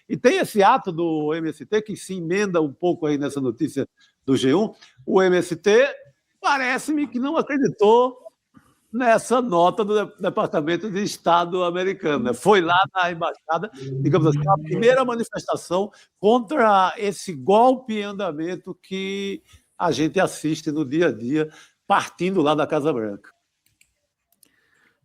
E tem esse ato do MST que se emenda um pouco aí nessa notícia do G1. O MST parece-me que não acreditou nessa nota do Departamento de Estado americano, né? Foi lá na embaixada, digamos assim, a primeira manifestação contra esse golpe em andamento que a gente assiste no dia a dia, partindo lá da Casa Branca.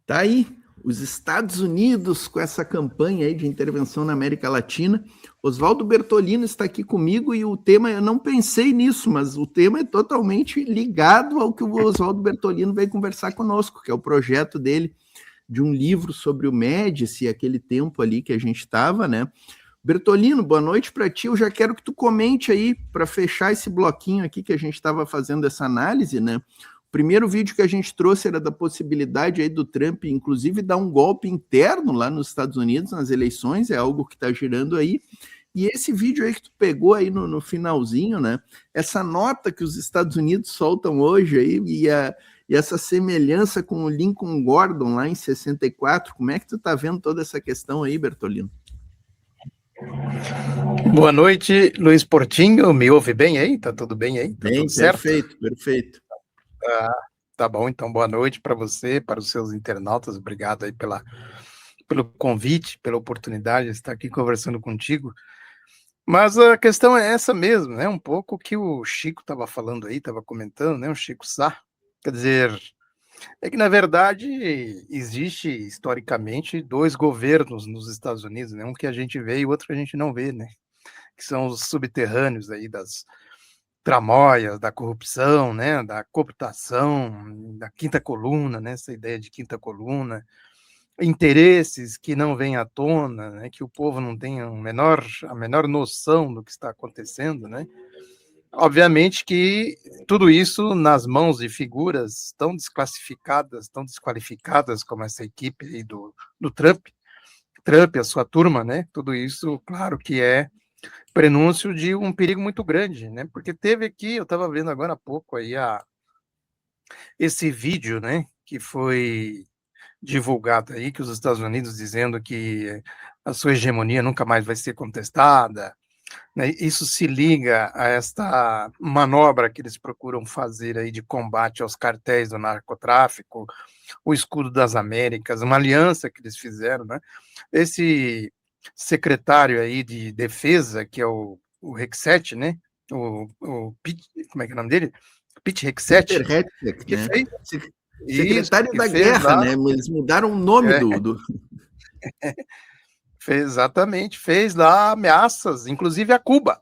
Tá aí, os Estados Unidos com essa campanha aí de intervenção na América Latina. Oswaldo Bertolino está aqui comigo e o tema, eu não pensei nisso, mas o tema é totalmente ligado ao que o Oswaldo Bertolino veio conversar conosco, que é o projeto dele de um livro sobre o Médici, aquele tempo ali que a gente estava, né? Bertolino, boa noite para ti. Eu já quero que tu comente aí, para fechar esse bloquinho aqui que a gente estava fazendo essa análise, né? O primeiro vídeo que a gente trouxe era da possibilidade aí do Trump, inclusive, dar um golpe interno lá nos Estados Unidos, nas eleições, é algo que está girando aí. E esse vídeo aí que tu pegou aí no finalzinho, né? Essa nota que os Estados Unidos soltam hoje aí e essa semelhança com o Lincoln Gordon lá em 64, como é que tu tá vendo toda essa questão aí, Bertolino? Boa noite, Luiz Portinho, me ouve bem aí? Tá tudo bem aí? Tá bem, tudo certo? Perfeito, perfeito. Tá bom, então boa noite para você, para os seus internautas, obrigado aí pelo convite, pela oportunidade de estar aqui conversando contigo. Mas a questão é essa mesmo, né? Um pouco o que o Chico estava falando aí, estava comentando, né? O Chico Sá. Quer dizer, é que na verdade existe historicamente dois governos nos Estados Unidos, né? Um que a gente vê e o outro que a gente não vê, né? Que são os subterrâneos aí das tramóias, da corrupção, né? Da cooptação, da quinta coluna, né? Essa ideia de quinta coluna. Interesses que não vêm à tona, né, que o povo não tem a menor noção do que está acontecendo, né? Obviamente que tudo isso nas mãos de figuras tão desclassificadas, tão desqualificadas como essa equipe aí do Trump e a sua turma, né? Tudo isso, claro que é prenúncio de um perigo muito grande, né? Porque teve aqui, eu estava vendo agora há pouco aí esse vídeo, né, que foi divulgado aí, que os Estados Unidos dizendo que a sua hegemonia nunca mais vai ser contestada, né? Isso se liga a esta manobra que eles procuram fazer aí de combate aos cartéis do narcotráfico, o Escudo das Américas, uma aliança que eles fizeram, né? Esse secretário aí de defesa, que é o Hegseth, né? Como é que é o nome dele? Pete Hegseth, que né? Fez... Secretário da Guerra, lá, né? Eles mudaram o nome do... Exatamente, fez lá ameaças, inclusive a Cuba.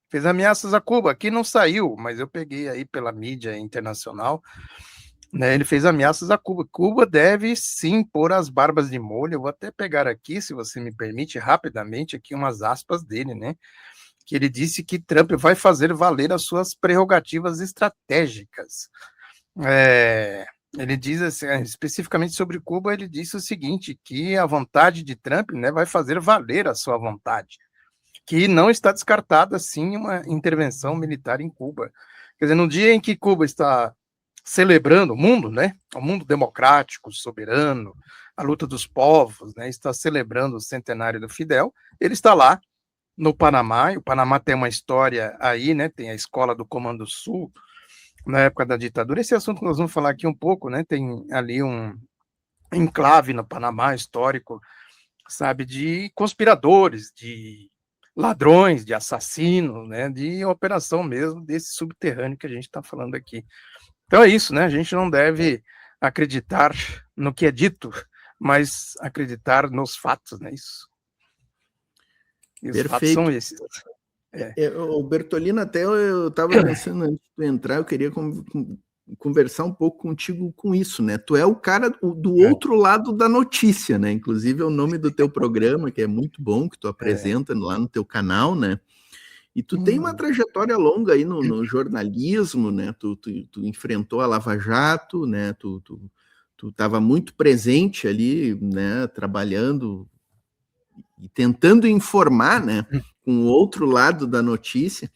Fez ameaças a Cuba, que não saiu, mas eu peguei aí pela mídia internacional, né? Ele fez ameaças a Cuba. Cuba deve sim pôr as barbas de molho. Eu vou até pegar aqui, se você me permite, rapidamente, aqui umas aspas dele, né? Que ele disse que Trump vai fazer valer as suas prerrogativas estratégicas. Ele diz assim, especificamente sobre Cuba, ele disse o seguinte, que a vontade de Trump, né, vai fazer valer a sua vontade, que não está descartada, sim, uma intervenção militar em Cuba. Quer dizer, no dia em que Cuba está celebrando o mundo, né, o mundo democrático, soberano, a luta dos povos, né, está celebrando o centenário do Fidel, ele está lá no Panamá, e o Panamá tem uma história aí, né, tem a escola do Comando Sul, na época da ditadura. Esse assunto que nós vamos falar aqui um pouco, né? Tem ali um enclave no Panamá histórico, sabe, de conspiradores, de ladrões, de assassinos, né? De operação mesmo desse subterrâneo que a gente está falando aqui. Então é isso, né? A gente não deve acreditar no que é dito, mas acreditar nos fatos, né? Isso. E os fatos são esses. O Bertolino, até eu estava pensando antes de tu entrar, eu queria conversar um pouco contigo com isso, né? Tu é o cara do outro lado da notícia, né? Inclusive é o nome do teu programa, que é muito bom, que tu apresenta lá no teu canal, né? E tu tem uma trajetória longa aí no jornalismo, né? Tu enfrentou a Lava Jato, né? Tu estava muito presente ali, né? Trabalhando e tentando informar, né? Com o outro lado da notícia.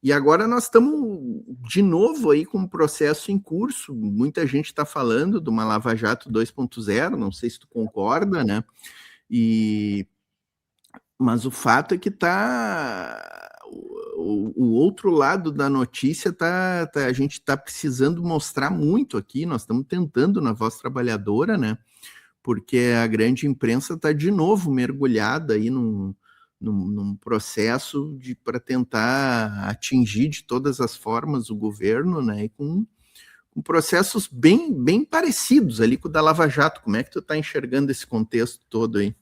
E agora nós estamos de novo aí com um processo em curso. Muita gente está falando de uma Lava Jato 2.0, não sei se tu concorda, né? E Mas o fato é que o outro lado da notícia a gente está precisando mostrar muito aqui. Nós estamos tentando na Voz Trabalhadora, né? Porque a grande imprensa está de novo mergulhada aí num processo para tentar atingir de todas as formas o governo, né? E com processos bem parecidos ali com o da Lava Jato. Como é que tu está enxergando esse contexto todo aí?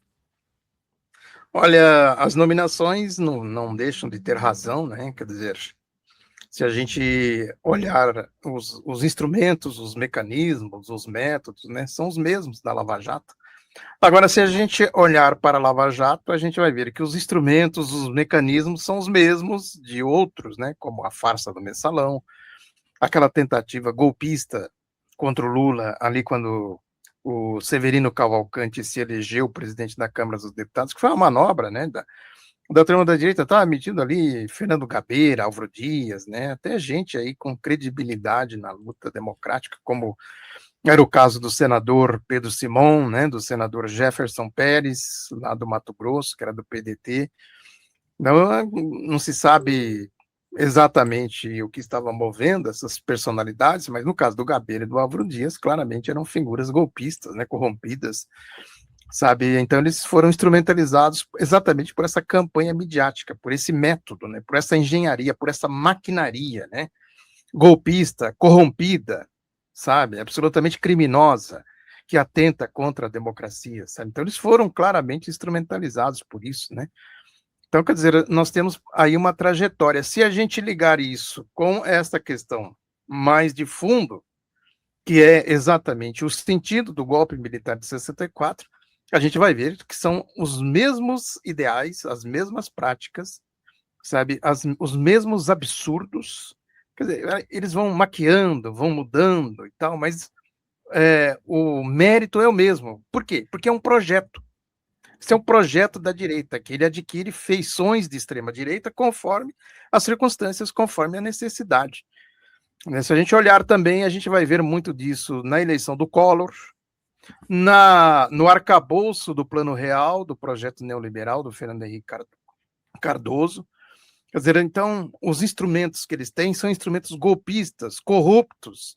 Olha, as nominações não deixam de ter razão, né? Quer dizer, se a gente olhar os instrumentos, os mecanismos, os métodos, né, são os mesmos da Lava Jato. Agora, se a gente olhar para a Lava Jato, a gente vai ver que os instrumentos, os mecanismos são os mesmos de outros, né, como a farsa do Mensalão, aquela tentativa golpista contra o Lula, ali quando o Severino Cavalcante se elegeu presidente da Câmara dos Deputados, que foi uma manobra, né, da trama da direita, estava metido ali Fernando Gabeira, Álvaro Dias, né, até gente aí com credibilidade na luta democrática, como era o caso do senador Pedro Simon, né, do senador Jefferson Pérez, lá do Mato Grosso, que era do PDT. Não se sabe exatamente o que estava movendo essas personalidades, mas no caso do Gabeira e do Álvaro Dias, claramente eram figuras golpistas, né, corrompidas, sabe? Então eles foram instrumentalizados exatamente por essa campanha midiática, por esse método, né, por essa engenharia, por essa maquinaria, né, golpista, corrompida, sabe? Absolutamente criminosa, que atenta contra a democracia, sabe? Então eles foram claramente instrumentalizados por isso, né? Então, quer dizer, nós temos aí uma trajetória. Se a gente ligar isso com essa questão mais de fundo, que é exatamente o sentido do golpe militar de 64, a gente vai ver que são os mesmos ideais, as mesmas práticas, sabe, os mesmos absurdos. Quer dizer, eles vão maquiando, vão mudando e tal, mas o mérito é o mesmo. Por quê? Porque é um projeto. Isso é um projeto da direita, que ele adquire feições de extrema-direita conforme as circunstâncias, conforme a necessidade. Se a gente olhar também, a gente vai ver muito disso na eleição do Collor, no arcabouço do Plano Real, do projeto neoliberal do Fernando Henrique Cardoso. Quer dizer, então, os instrumentos que eles têm são instrumentos golpistas, corruptos,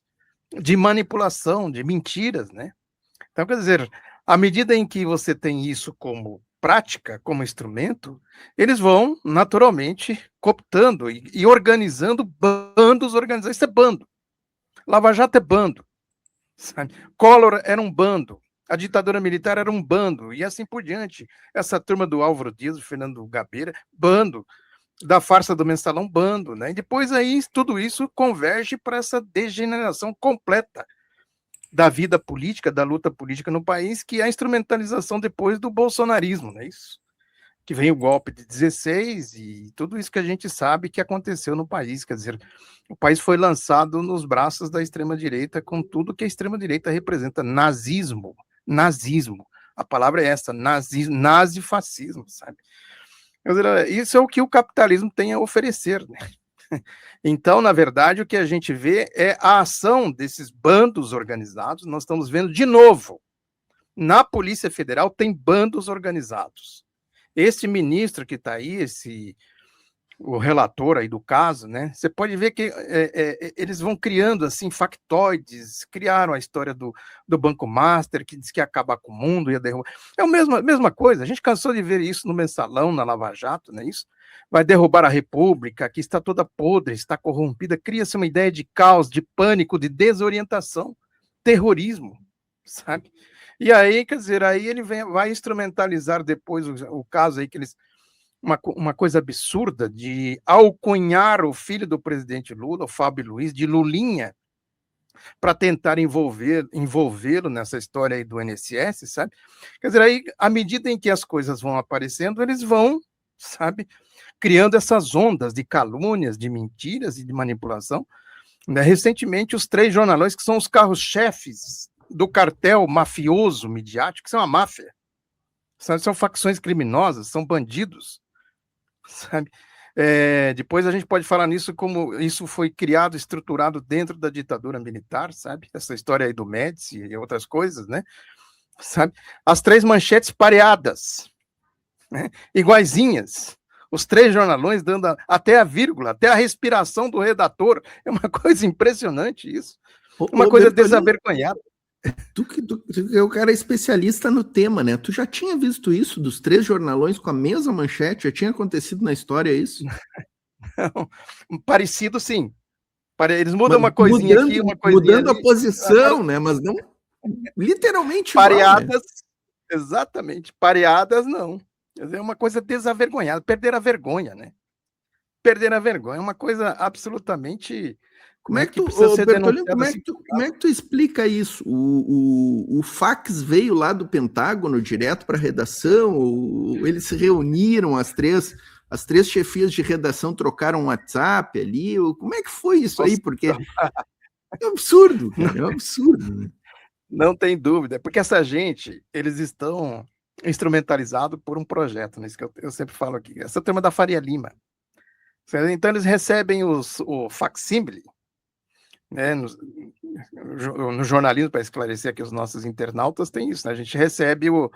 de manipulação, de mentiras, né? Então, quer dizer, à medida em que você tem isso como prática, como instrumento, eles vão naturalmente cooptando e organizando bandos organizados. Isso é bando. Lava Jato é bando. Sabe? Collor era um bando. A ditadura militar era um bando. E assim por diante. Essa turma do Álvaro Dias, do Fernando Gabeira, bando. Da farsa do Mensalão, bando. Né? E depois aí tudo isso converge para essa degeneração completa da vida política, da luta política no país, que é a instrumentalização depois do bolsonarismo, não é isso? Que vem o golpe de 16 e tudo isso que a gente sabe que aconteceu no país, quer dizer, o país foi lançado nos braços da extrema-direita com tudo que a extrema-direita representa, nazismo, a palavra é essa, nazifascismo, sabe? Quer dizer, isso é o que o capitalismo tem a oferecer, né? Então, na verdade, o que a gente vê é a ação desses bandos organizados. Nós estamos vendo de novo, na Polícia Federal tem bandos organizados. Esse ministro que está aí, o relator aí do caso, né? Você pode ver que eles vão criando assim factoides, criaram a história do Banco Master, que diz que ia acabar com o mundo, ia derrubar. É a mesma coisa, a gente cansou de ver isso no Mensalão, na Lava Jato, não é isso? Vai derrubar a República, que está toda podre, está corrompida, cria-se uma ideia de caos, de pânico, de desorientação, terrorismo, sabe? E aí, quer dizer, aí ele vai instrumentalizar depois o caso aí que eles... Uma coisa absurda de alcunhar o filho do presidente Lula, o Fábio Luiz, de Lulinha, para tentar envolvê-lo nessa história aí do INSS, sabe? Quer dizer, aí, à medida em que as coisas vão aparecendo, eles vão, sabe, criando essas ondas de calúnias, de mentiras e de manipulação. Né? Recentemente, os 3 jornalões que são os carros-chefes do cartel mafioso midiático, que são a máfia, sabe? São facções criminosas, são bandidos, sabe? Depois a gente pode falar nisso como isso foi criado, estruturado dentro da ditadura militar, sabe? Essa história aí do Médici e outras coisas, né? Sabe? As 3 manchetes pareadas, né? Iguaizinhas. Os 3 jornalões dando até a vírgula, até a respiração do redator. É uma coisa impressionante isso. Uma coisa desavergonhada. Tu é o cara especialista no tema, né? Tu já tinha visto isso dos 3 jornalões com a mesma manchete? Já tinha acontecido na história isso? Parecido, sim. Eles mudam uma coisinha aqui, uma coisinha mudando ali. A posição, né? Mas não literalmente pareadas, igual, né? Exatamente. Pareadas, não. É uma coisa desavergonhada. Perder a vergonha, né? Perder a vergonha é uma coisa absolutamente... Como é que tu, Bertolino, como é que tu explica isso? O fax veio lá do Pentágono direto para a redação? Ou eles se reuniram, as três chefias de redação trocaram um WhatsApp ali? Como é que foi isso aí? Porque é um absurdo, cara, é um absurdo. Né? Não tem dúvida, porque essa gente, eles estão instrumentalizados por um projeto, né? Isso que eu sempre falo aqui. Essa turma da Faria Lima. Então, eles recebem o facsímile, né, no jornalismo, para esclarecer aqui os nossos internautas, tem isso, né? A gente recebe o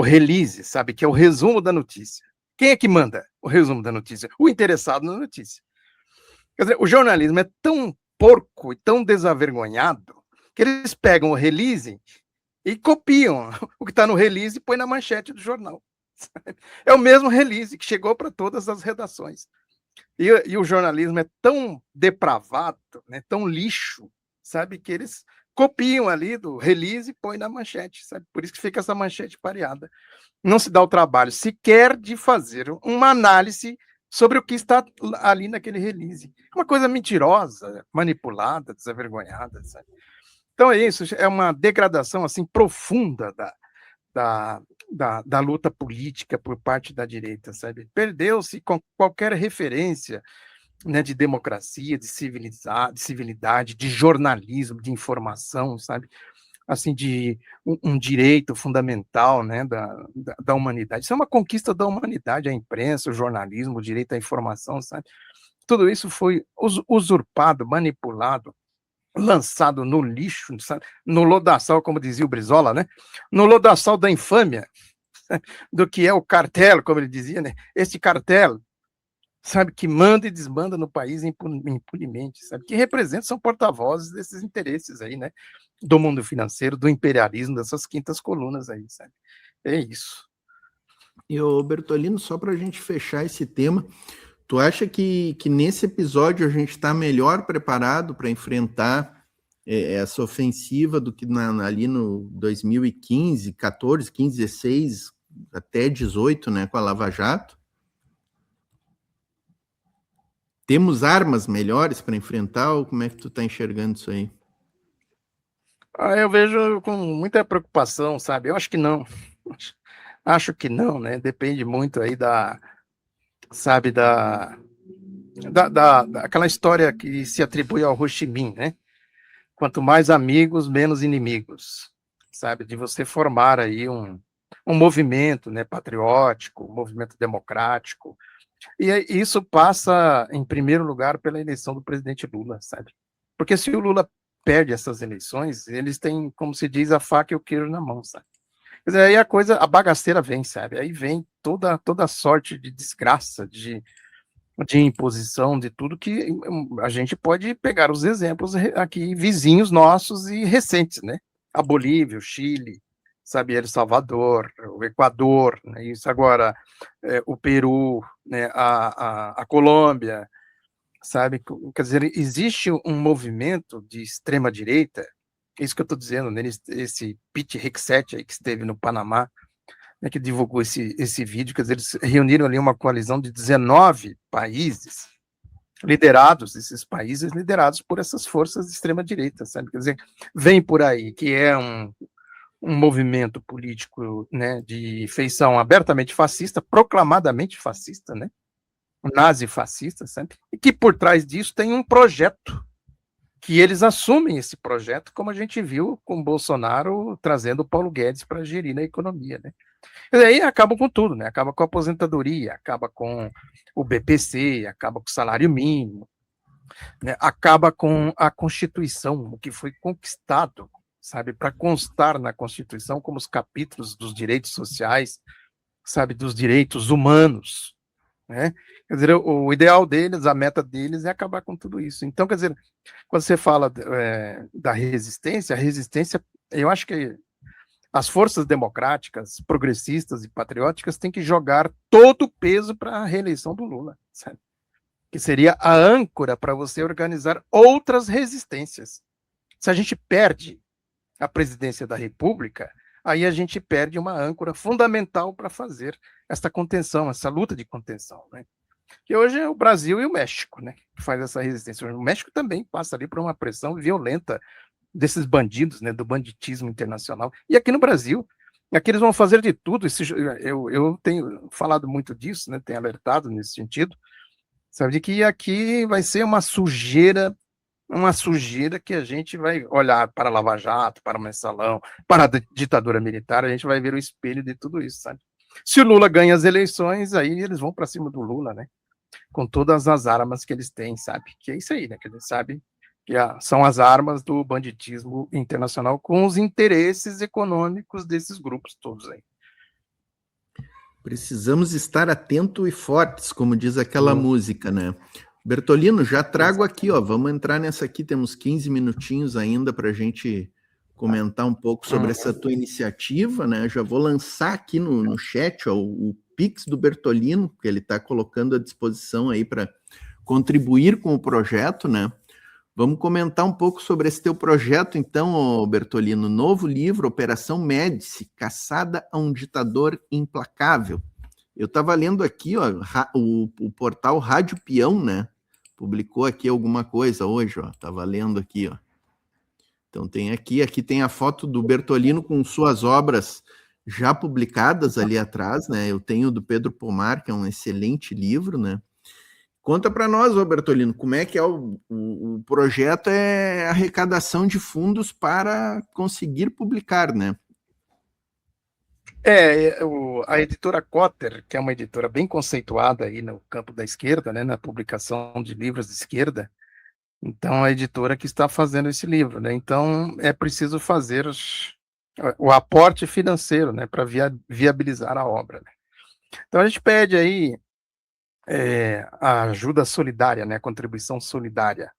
release, sabe, que é o resumo da notícia. Quem é que manda o resumo da notícia? O interessado na notícia. Quer dizer, o jornalismo é tão porco e tão desavergonhado que eles pegam o release e copiam o que está no release e põe na manchete do jornal. É o mesmo release que chegou para todas as redações. E o jornalismo é tão depravado, né, tão lixo, sabe, que eles copiam ali do release e põem na manchete, sabe? Por isso que fica essa manchete pareada. Não se dá o trabalho sequer de fazer uma análise sobre o que está ali naquele release. Uma coisa mentirosa, manipulada, desavergonhada, sabe? Então é isso, é uma degradação assim profunda da luta política por parte da direita, sabe? Perdeu-se com qualquer referência, né, de democracia, de civilidade, de jornalismo, de informação, sabe? Assim, de um direito fundamental, né, da humanidade. Isso é uma conquista da humanidade, a imprensa, o jornalismo, o direito à informação, sabe? Tudo isso foi usurpado, manipulado, lançado no lixo, sabe? No lodaçal, como dizia o Brizola, né? No lodaçal da infâmia, do que é o cartel, como ele dizia, né? Este cartel, sabe, que manda e desmanda no país impunemente, sabe? Que representa, são porta-vozes desses interesses aí, né? Do mundo financeiro, do imperialismo, dessas quintas colunas aí, sabe? É isso. E o Bertolino, só para a gente fechar esse tema, tu acha que nesse episódio a gente está melhor preparado para enfrentar essa ofensiva do que ali no 2015, 14, 15, 16, até 18, né, com a Lava Jato? Temos armas melhores para enfrentar ou como é que tu está enxergando isso aí? Eu vejo com muita preocupação, sabe? Eu acho que não. Acho que não, né? Depende muito aí sabe, daquela história que se atribui ao Ho Chi Minh, né? Quanto mais amigos, menos inimigos, sabe? De você formar aí um movimento, né, patriótico, um movimento democrático. E isso passa, em primeiro lugar, pela eleição do presidente Lula, sabe? Porque se o Lula perde essas eleições, eles têm, como se diz, a faca e o queijo na mão, sabe? Quer dizer, aí a bagaceira vem, sabe? Aí vem toda sorte de desgraça, de imposição, de tudo que a gente pode pegar os exemplos aqui, vizinhos nossos e recentes, né? A Bolívia, o Chile, sabe, El Salvador, o Equador, né? Isso agora, o Peru, né? A Colômbia, sabe? Quer dizer, existe um movimento de extrema-direita, isso que eu estou dizendo, né? Esse Pete Hegseth aí que esteve no Panamá, né, que divulgou esse vídeo, quer dizer, eles reuniram ali uma coalizão de 19 países, esses países liderados por essas forças de extrema-direita, sabe? Quer dizer, vem por aí, que é um movimento político, né, de feição abertamente fascista, proclamadamente fascista, né? Nazi-fascista, sabe? E que por trás disso tem um projeto, que eles assumem esse projeto, como a gente viu com Bolsonaro trazendo o Paulo Guedes para gerir na economia, né? E aí acaba com tudo, né? Acaba com a aposentadoria, acaba com o BPC, acaba com o salário mínimo, né? Acaba com a Constituição, o que foi conquistado, sabe, para constar na Constituição como os capítulos dos direitos sociais, sabe, dos direitos humanos, né? Quer dizer, o ideal deles, a meta deles é acabar com tudo isso. Então, quer dizer, quando você fala da resistência, a resistência, eu acho que as forças democráticas, progressistas e patrióticas têm que jogar todo o peso para a reeleição do Lula, sabe? Que seria a âncora para você organizar outras resistências. Se a gente perde a presidência da República, aí a gente perde uma âncora fundamental para fazer essa contenção, essa luta de contenção, né? Que hoje é o Brasil e o México, né, que faz essa resistência. O México também passa ali por uma pressão violenta desses bandidos, né, do banditismo internacional. E aqui no Brasil, aqui eles vão fazer de tudo. Eu tenho falado muito disso, né, tenho alertado nesse sentido, sabe, de que aqui vai ser uma sujeira que a gente vai olhar para a Lava Jato, para o Mensalão, para a ditadura militar, a gente vai ver o espelho de tudo isso, sabe? Se o Lula ganha as eleições, aí eles vão para cima do Lula, né? Com todas as armas que eles têm, sabe? Que é isso aí, né? Que eles sabem que são as armas do banditismo internacional com os interesses econômicos desses grupos todos aí. Precisamos estar atentos e fortes, como diz aquela música, né? Bertolino, já trago aqui, ó, vamos entrar nessa aqui, temos 15 minutinhos ainda para a gente comentar um pouco sobre essa tua iniciativa, né? Já vou lançar aqui no chat, ó, o Pix do Bertolino, que ele está colocando à disposição aí para contribuir com o projeto, né? Vamos comentar um pouco sobre esse teu projeto, então, ó, Bertolino. Novo livro, Operação Médici, Caçada a um Ditador Implacável. Eu estava lendo aqui, ó, o portal Rádio Peão, né? Publicou aqui alguma coisa hoje, ó. Estava lendo aqui, ó. Então tem aqui tem a foto do Bertolino com suas obras já publicadas ali atrás, né? Eu tenho do Pedro Pomar, que é um excelente livro, né? Conta para nós, ô Bertolino, como é que é o projeto? É arrecadação de fundos para conseguir publicar, né? A editora Cotter, que é uma editora bem conceituada aí no campo da esquerda, né, na publicação de livros de esquerda, então a editora que está fazendo esse livro, né? Então é preciso fazer o aporte financeiro, né, para viabilizar a obra, né? Então a gente pede aí a ajuda solidária, né, a contribuição solidária.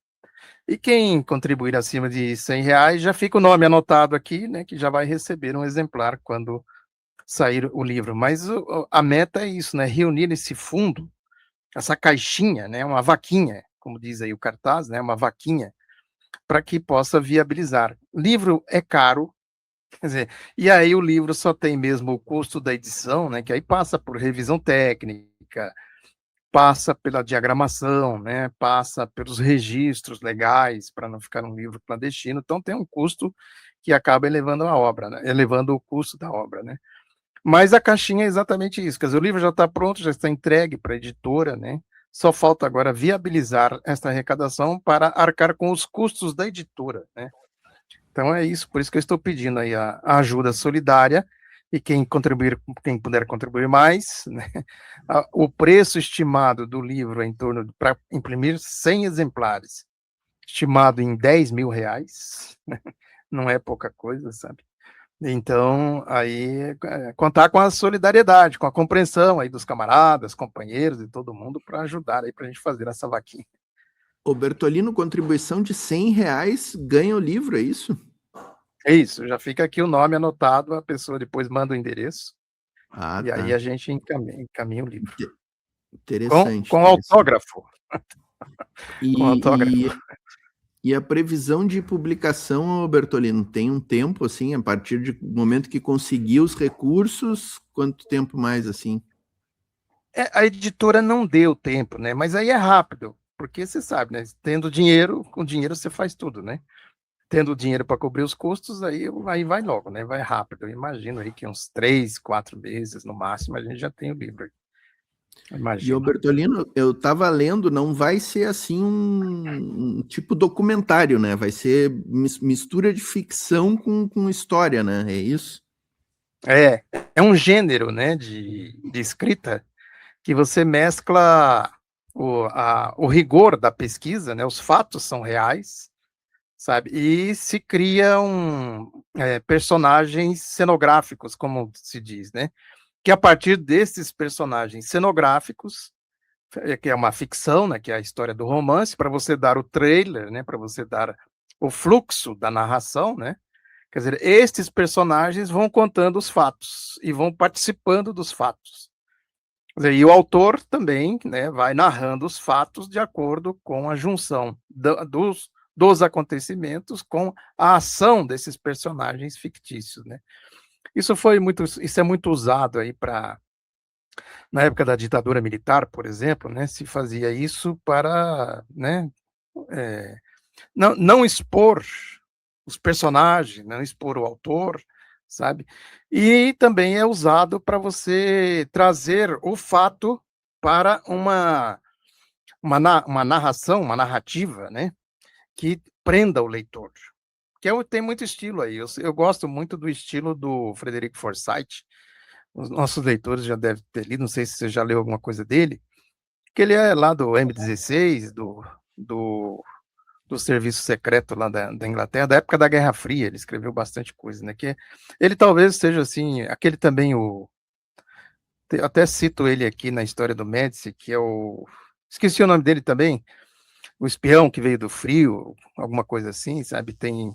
E quem contribuir acima de R$100 já fica o nome anotado aqui, né, que já vai receber um exemplar quando sair o livro. Mas a meta é isso, né, reunir esse fundo, essa caixinha, né, uma vaquinha, como diz aí o cartaz, né, uma vaquinha, para que possa viabilizar. Livro é caro, quer dizer, e aí o livro só tem mesmo o custo da edição, né, que aí passa por revisão técnica, passa pela diagramação, né, passa pelos registros legais, para não ficar um livro clandestino, então tem um custo que acaba elevando a obra, né, elevando o custo da obra, né. Mas a caixinha é exatamente isso, quer dizer, o livro já está pronto, já está entregue para a editora, né, só falta agora viabilizar esta arrecadação para arcar com os custos da editora, né. Então é isso, por isso que eu estou pedindo aí a ajuda solidária, e quem puder contribuir mais, né, o preço estimado do livro é em torno, para imprimir 100 exemplares, estimado em R$10.000, né, não é pouca coisa, sabe? Então, aí, contar com a solidariedade, com a compreensão aí dos camaradas, companheiros e todo mundo para ajudar aí para a gente fazer essa vaquinha. O Bertolino, contribuição de R$100 ganha o livro, é isso? É isso, já fica aqui o nome anotado, a pessoa depois manda o endereço, e aí a gente encaminha o livro. Interessante. Com autógrafo. Com autógrafo. E a previsão de publicação, Bertolino, tem um tempo, assim, a partir do momento que conseguir os recursos, quanto tempo mais, assim? A editora não deu tempo, né? Mas aí é rápido, porque você sabe, né? Tendo dinheiro, com dinheiro você faz tudo, né? Tendo dinheiro para cobrir os custos, aí vai logo, né? Vai rápido. Eu imagino aí que uns 3, 4 meses, no máximo, a gente já tem o livro. E o Bertolino, eu estava lendo, não vai ser assim um tipo documentário, né? Vai ser mistura de ficção com história, né? É isso? É um gênero, né, de escrita que você mescla o rigor da pesquisa, né? Os fatos são reais, sabe? E se criam personagens cenográficos, como se diz, né? que a partir desses personagens cenográficos, que é uma ficção, né, que é a história do romance, para você dar o trailer, né, para você dar o fluxo da narração, né, quer dizer, estes personagens vão contando os fatos e vão participando dos fatos. Quer dizer, e o autor também, né, vai narrando os fatos de acordo com a junção dos acontecimentos com a ação desses personagens fictícios, né. Isso é muito usado aí na época da ditadura militar, por exemplo, né, se fazia isso para, né, não expor os personagens, não expor o autor, sabe? E também é usado para você trazer o fato para uma narração, uma narrativa, né, que prenda o leitor. Tem muito estilo aí. Eu gosto muito do estilo do Frederico Forsyth. Os nossos leitores já devem ter lido, não sei se você já leu alguma coisa dele, que ele é lá do M16, do serviço secreto lá da Inglaterra, da época da Guerra Fria. Ele escreveu bastante coisa, né? Que ele talvez seja assim, aquele também, até cito ele aqui na história do Médici, que é esqueci o nome dele também, o espião que veio do frio, alguma coisa assim, sabe? Tem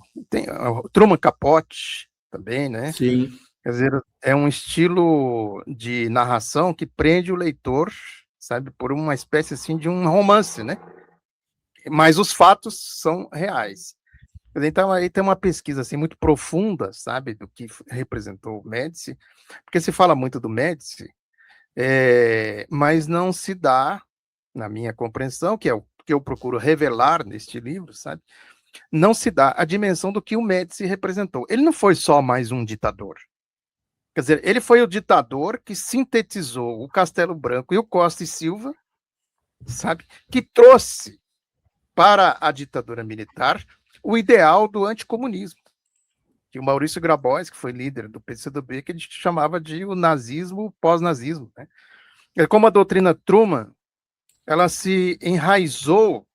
o Truman Capote também, né? Sim. Quer dizer, é um estilo de narração que prende o leitor, sabe, por uma espécie assim de um romance, né? Mas os fatos são reais. Então aí tem uma pesquisa assim muito profunda, sabe, do que representou o Médici, porque se fala muito do Médici, mas não se dá, na minha compreensão, que é o que eu procuro revelar neste livro, sabe, não se dá a dimensão do que o Médici representou. Ele não foi só mais um ditador. Quer dizer, ele foi o ditador que sintetizou o Castelo Branco e o Costa e Silva, sabe, que trouxe para a ditadura militar o ideal do anticomunismo. Que o Maurício Grabois, que foi líder do PCdoB, que ele chamava de o nazismo pós-nazismo, né? Como a doutrina Truman, ela se enraizou,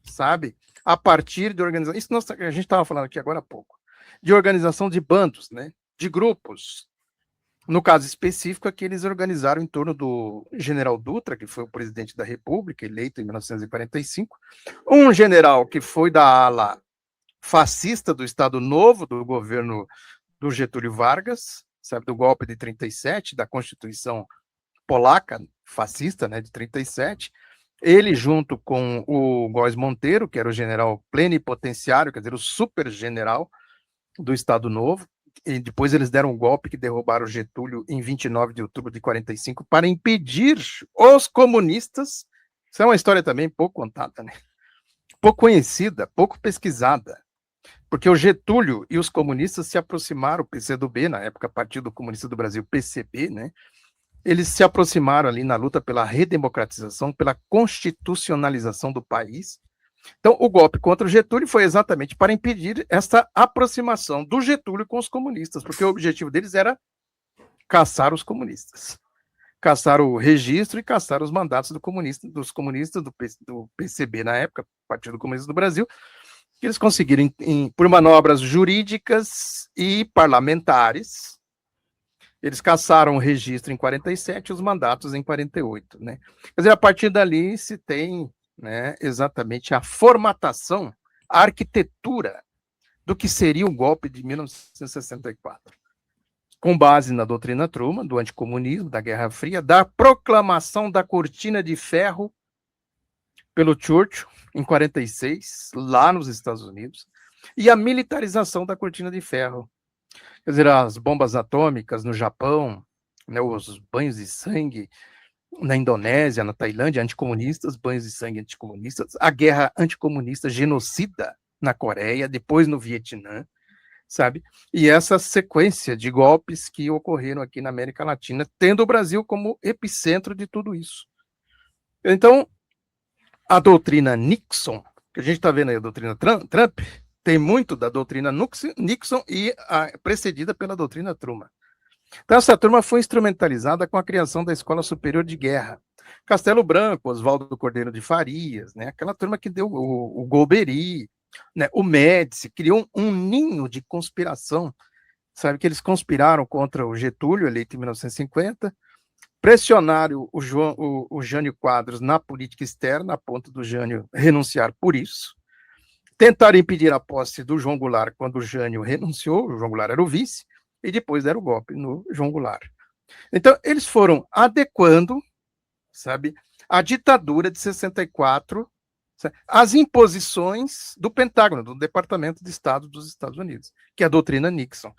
sabe, a partir de organização, isso a gente estava falando aqui agora há pouco, de organização de bandos, né, de grupos. No caso específico, aqui eles organizaram em torno do general Dutra, que foi o presidente da República, eleito em 1945, um general que foi da ala fascista do Estado Novo, do governo do Getúlio Vargas, sabe, do golpe de 37, da Constituição polaca, fascista, né, de 37, ele junto com o Góes Monteiro, que era o general plenipotenciário, quer dizer, o super general do Estado Novo, e depois eles deram um golpe que derrubaram o Getúlio em 29 de outubro de 45 para impedir os comunistas. Isso é uma história também pouco contada, né? Pouco conhecida, pouco pesquisada, porque o Getúlio e os comunistas se aproximaram, o PCdoB, na época Partido Comunista do Brasil, PCB, né? Eles se aproximaram ali na luta pela redemocratização, pela constitucionalização do país. Então, o golpe contra o Getúlio foi exatamente para impedir essa aproximação do Getúlio com os comunistas, porque o objetivo deles era caçar os comunistas, caçar o registro e caçar os mandatos dos comunistas do PCB na época, Partido Comunista do Brasil, que eles conseguiram, por manobras jurídicas e parlamentares, eles caçaram o registro em 47 e os mandatos em 48, né? Quer dizer, a partir dali se tem, né, exatamente a formatação, a arquitetura do que seria o golpe de 1964, com base na doutrina Truman, do anticomunismo, da Guerra Fria, da proclamação da Cortina de Ferro pelo Churchill, em 46, lá nos Estados Unidos, e a militarização da Cortina de Ferro. Quer dizer, as bombas atômicas no Japão, né, os banhos de sangue na Indonésia, na Tailândia, anticomunistas, banhos de sangue anticomunistas, a guerra anticomunista genocida na Coreia, depois no Vietnã, sabe? E essa sequência de golpes que ocorreram aqui na América Latina, tendo o Brasil como epicentro de tudo isso. Então, a doutrina Nixon, que a gente está vendo aí, a doutrina Trump, tem muito da doutrina Nixon e precedida pela doutrina Truman. Então, essa turma foi instrumentalizada com a criação da Escola Superior de Guerra. Castelo Branco, Oswaldo Cordeiro de Farias, né? Aquela turma que deu o Golbery, né? O Médici, criou um ninho de conspiração sabe, que eles conspiraram contra o Getúlio, eleito em 1950, pressionaram o Jânio Quadros na política externa, a ponto do Jânio renunciar por isso, tentaram impedir a posse do João Goulart quando o Jânio renunciou, o João Goulart era o vice, e depois deram o golpe no João Goulart. Então, eles foram adequando, sabe, a ditadura de 64 às imposições do Pentágono, do Departamento de Estado dos Estados Unidos, que é a doutrina Nixon,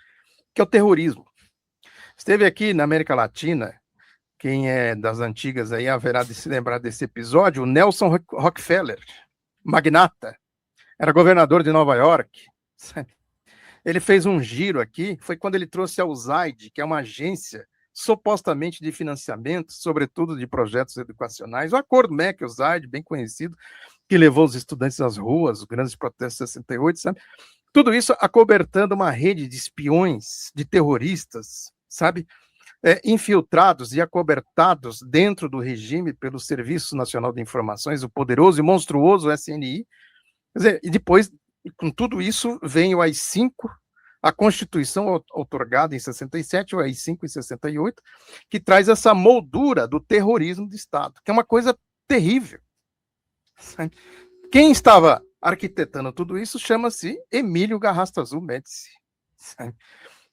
que é o terrorismo. Esteve aqui na América Latina, quem é das antigas aí haverá de se lembrar desse episódio, o Nelson Rockefeller, magnata, era governador de Nova York, sabe? Ele fez um giro aqui, foi quando ele trouxe a USAID, que é uma agência supostamente de financiamento, sobretudo de projetos educacionais, o Acordo MEC-USAID, bem conhecido, que levou os estudantes às ruas, os grandes protestos de 68, sabe? Tudo isso acobertando uma rede de espiões, de terroristas, sabe? Infiltrados e acobertados dentro do regime pelo Serviço Nacional de Informações, o poderoso e monstruoso SNI. Quer dizer, e depois, com tudo isso, vem o AI-5, a Constituição outorgada em 67, o AI-5 em 68, que traz essa moldura do terrorismo de Estado, que é uma coisa terrível. Quem estava arquitetando tudo isso chama-se Emílio Garrastazu Médici,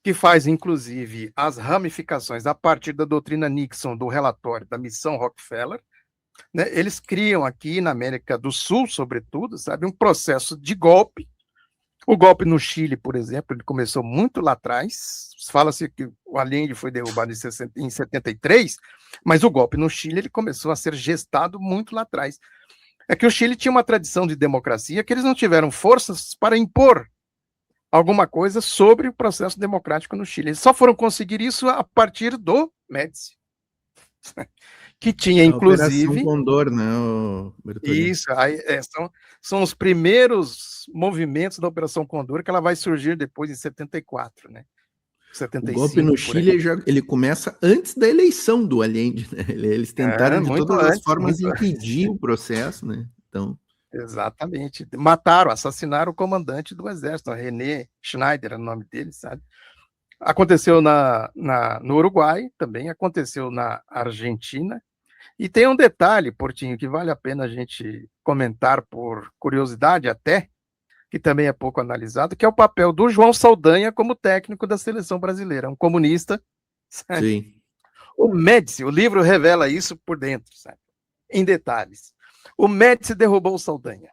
que faz, inclusive, as ramificações a partir da doutrina Nixon, do relatório da missão Rockefeller, né? Eles criam aqui na América do Sul, sobretudo, sabe, um processo de golpe. O golpe no Chile, por exemplo, ele começou muito lá atrás. Fala-se que o Allende foi derrubado em 73, mas o golpe no Chile ele começou a ser gestado muito lá atrás. É que o Chile tinha uma tradição de democracia que eles não tiveram forças para impor alguma coisa sobre o processo democrático no Chile. Eles só foram conseguir isso a partir do Médici, que tinha, inclusive... Operação Condor, né, Bertolini? Isso, aí, são os primeiros movimentos da Operação Condor, que ela vai surgir depois em 74, né? 75, o golpe no Chile ele começa antes da eleição do Allende, né? Eles tentaram de todas as formas impedir o processo, né? Então... Exatamente. Mataram, assassinaram o comandante do exército, René Schneider, é o nome dele, sabe? Aconteceu no Uruguai, também aconteceu na Argentina. E tem um detalhe, Portinho, que vale a pena a gente comentar por curiosidade até, que também é pouco analisado, que é o papel do João Saldanha como técnico da seleção brasileira, um comunista. Sabe? Sim. O Médici, o livro revela isso por dentro, sabe? Em detalhes. O Médici derrubou o Saldanha.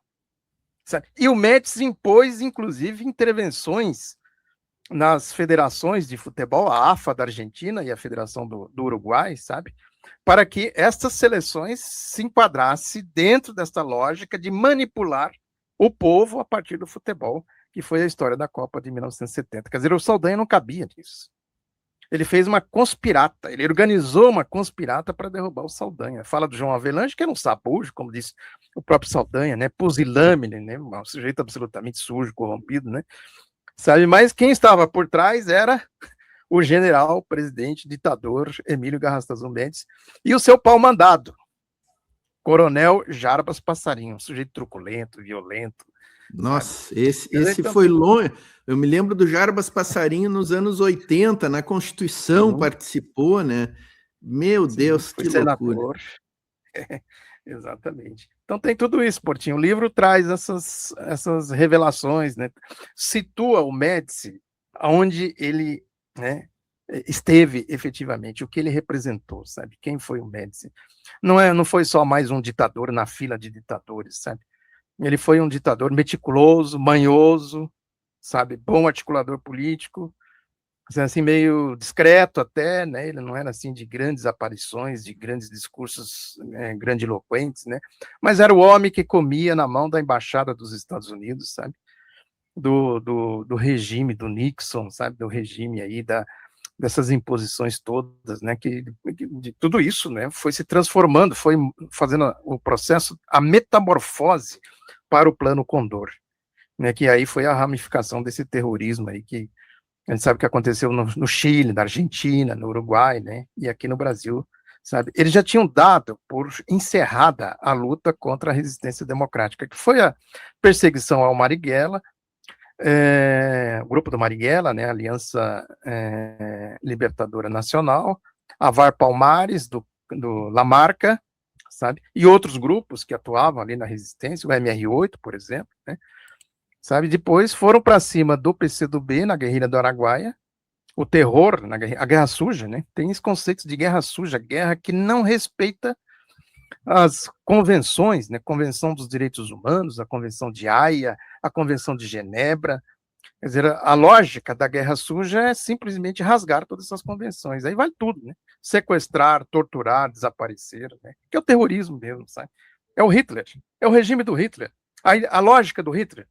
Sabe? E o Médici impôs, inclusive, intervenções nas federações de futebol, a AFA da Argentina e a Federação do Uruguai, sabe? Para que estas seleções se enquadrassem dentro desta lógica de manipular o povo a partir do futebol, que foi a história da Copa de 1970. Quer dizer, o Saldanha não cabia nisso. Ele fez uma conspirata, ele organizou uma conspirata para derrubar o Saldanha. Fala do João Avelange, que era um sabujo, como disse o próprio Saldanha, né? Pusilânime, né? Um sujeito absolutamente sujo, corrompido, né? Sabe? Mas quem estava por trás era o general, presidente, ditador Emílio Garrastazu Médici e o seu pau-mandado, Coronel Jarbas Passarinho, um sujeito truculento, violento. Nossa, esse foi longe. Eu me lembro do Jarbas Passarinho nos anos 80, na Constituição, participou, né? Meu Deus, que loucura. Exatamente. Então tem tudo isso, Portinho. O livro traz essas revelações, né? Situa o Médici onde ele, né, esteve efetivamente, o que ele representou, sabe? Quem foi o Médici? Não foi só mais um ditador na fila de ditadores, sabe? Ele foi um ditador meticuloso, manhoso, sabe? Bom articulador político, assim, meio discreto até, né? Ele não era assim de grandes aparições, de grandes discursos grandiloquentes, né? Mas era o homem que comia na mão da embaixada dos Estados Unidos, sabe? Do regime do Nixon, sabe? Do regime aí dessas imposições todas, né? De tudo isso, né? Foi se transformando, foi fazendo o processo, a metamorfose para o Plano Condor, né? Que aí foi a ramificação desse terrorismo aí que a gente sabe que aconteceu no Chile, na Argentina, no Uruguai, né? E aqui no Brasil, sabe? Eles já tinham dado por encerrada a luta contra a resistência democrática, que foi a perseguição ao Marighella, o grupo do Marighella, né, Aliança Libertadora Nacional, Avar Palmares, do Lamarca, sabe? E outros grupos que atuavam ali na resistência, o MR8, por exemplo, né? Sabe? Depois foram para cima do PCdoB na guerrilha do Araguaia, o terror, a guerra suja, né? Tem esse conceito de guerra suja, guerra que não respeita as convenções, né? Convenção dos Direitos Humanos, a Convenção de Haia, a Convenção de Genebra. Quer dizer, a lógica da guerra suja é simplesmente rasgar todas essas convenções. Aí vai tudo, né? Sequestrar, torturar, desaparecer, né? Que é o terrorismo mesmo, sabe? É o Hitler, é o regime do Hitler, a lógica do Hitler,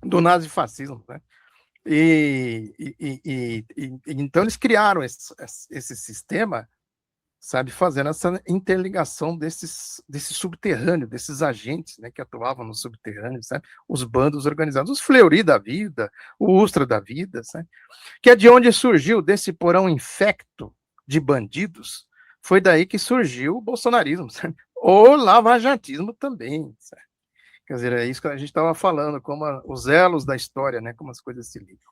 do nazifascismo, né? Então eles criaram esse sistema, sabe, fazendo essa interligação desse subterrâneo, desses agentes, né, que atuavam no subterrâneo, sabe? Os bandos organizados, os Fleury da vida, o Ustra da vida, sabe? Que é de onde surgiu, desse porão infecto de bandidos, foi daí que surgiu o bolsonarismo, sabe? Ou lavajatismo também, sabe? Quer dizer, é isso que a gente estava falando, como os elos da história, né, como as coisas se ligam.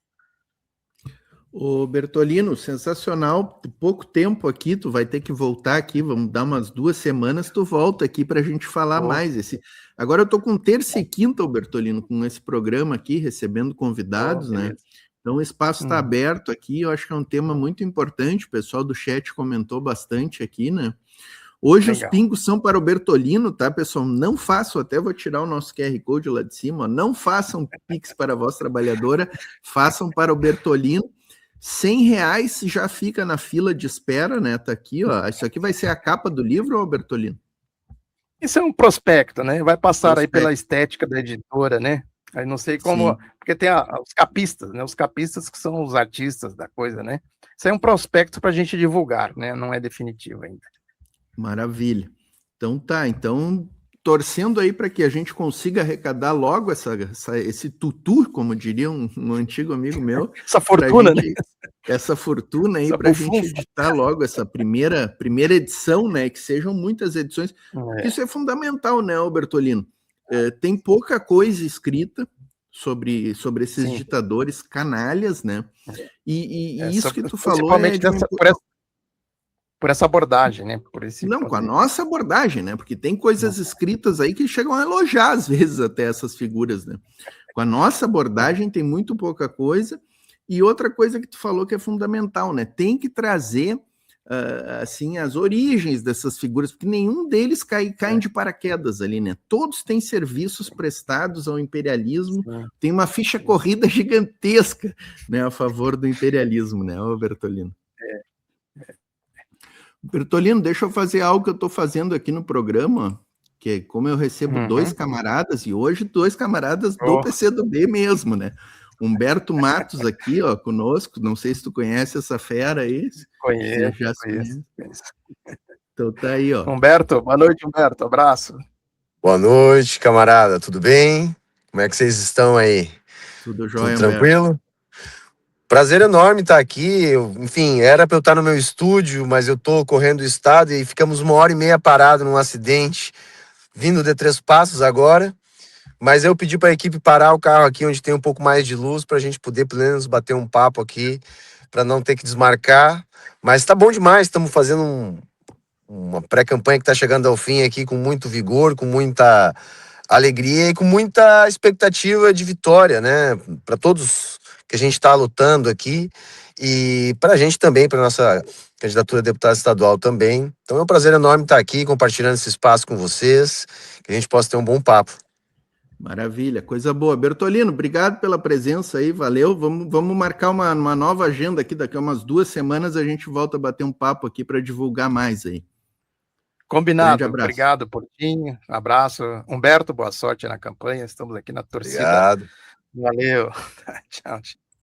Ô Bertolino, sensacional, pouco tempo aqui, tu vai ter que voltar aqui, vamos dar umas 2 semanas, tu volta aqui para a gente falar mais. Agora eu tô com terça e quinta, ô Bertolino, com esse programa aqui, recebendo convidados, né? Então o espaço está aberto aqui, eu acho que é um tema muito importante, o pessoal do chat comentou bastante aqui, né? Hoje os pingos são para o Bertolino, tá, pessoal? Não façam, até vou tirar o nosso QR Code lá de cima, ó, não façam pix para a voz trabalhadora, façam para o Bertolino. R$100 já fica na fila de espera, né? Tá aqui, ó. Isso aqui vai ser a capa do livro, ô Bertolino? Isso é um prospecto, né? Vai passar aí pela estética da editora, né? Aí não sei como, porque tem os capistas, né? Os capistas que são os artistas da coisa, né? Isso é um prospecto para a gente divulgar, né? Não é definitivo ainda. Maravilha. Então tá, torcendo aí para que a gente consiga arrecadar logo esse tutu, como diria um antigo amigo meu. Essa fortuna, né? Essa fortuna aí para a gente editar logo essa primeira edição, né? Que sejam muitas edições. Isso é fundamental, né, Bertolino? Tem pouca coisa escrita sobre esses ditadores canalhas, né? E isso que tu falou por essa abordagem, né? Com a nossa abordagem, né? Porque tem coisas escritas aí que chegam a elogiar, às vezes, até essas figuras, né? Com a nossa abordagem tem muito pouca coisa. E outra coisa que tu falou que é fundamental, né? Tem que trazer, assim, as origens dessas figuras, porque nenhum deles caem de paraquedas ali, né? Todos têm serviços prestados ao imperialismo, tem uma ficha corrida gigantesca, né? A favor do imperialismo, né, Bertolino? Bertolino, deixa eu fazer algo que eu estou fazendo aqui no programa, que é como eu recebo 2 camaradas, e hoje 2 camaradas do PCdoB mesmo, né? Humberto Matos aqui, ó, conosco, não sei se tu conhece essa fera aí. Conheço. Então tá aí, ó. Humberto, boa noite, Humberto, abraço. Boa noite, camarada, tudo bem? Como é que vocês estão aí? Tudo jóia, tudo tranquilo? Humberto. Prazer enorme estar aqui, enfim, era para eu estar no meu estúdio, mas eu estou correndo o estado e ficamos 1h30 parado num acidente, vindo de 3 Passos agora, mas eu pedi para a equipe parar o carro aqui onde tem um pouco mais de luz para a gente poder pelo menos bater um papo aqui, para não ter que desmarcar, mas tá bom demais, estamos fazendo uma pré-campanha que está chegando ao fim aqui com muito vigor, com muita alegria e com muita expectativa de vitória, né, para todos que a gente está lutando aqui, e para a gente também, para a nossa candidatura a deputado estadual também. Então é um prazer enorme estar aqui, compartilhando esse espaço com vocês, que a gente possa ter um bom papo. Maravilha, coisa boa. Bertolino, obrigado pela presença aí, valeu. Vamos marcar uma nova agenda aqui, daqui a umas 2 semanas a gente volta a bater um papo aqui para divulgar mais aí. Combinado, obrigado, Portinho, abraço. Humberto, boa sorte na campanha, estamos aqui na torcida. Obrigado. Valeu, tchau.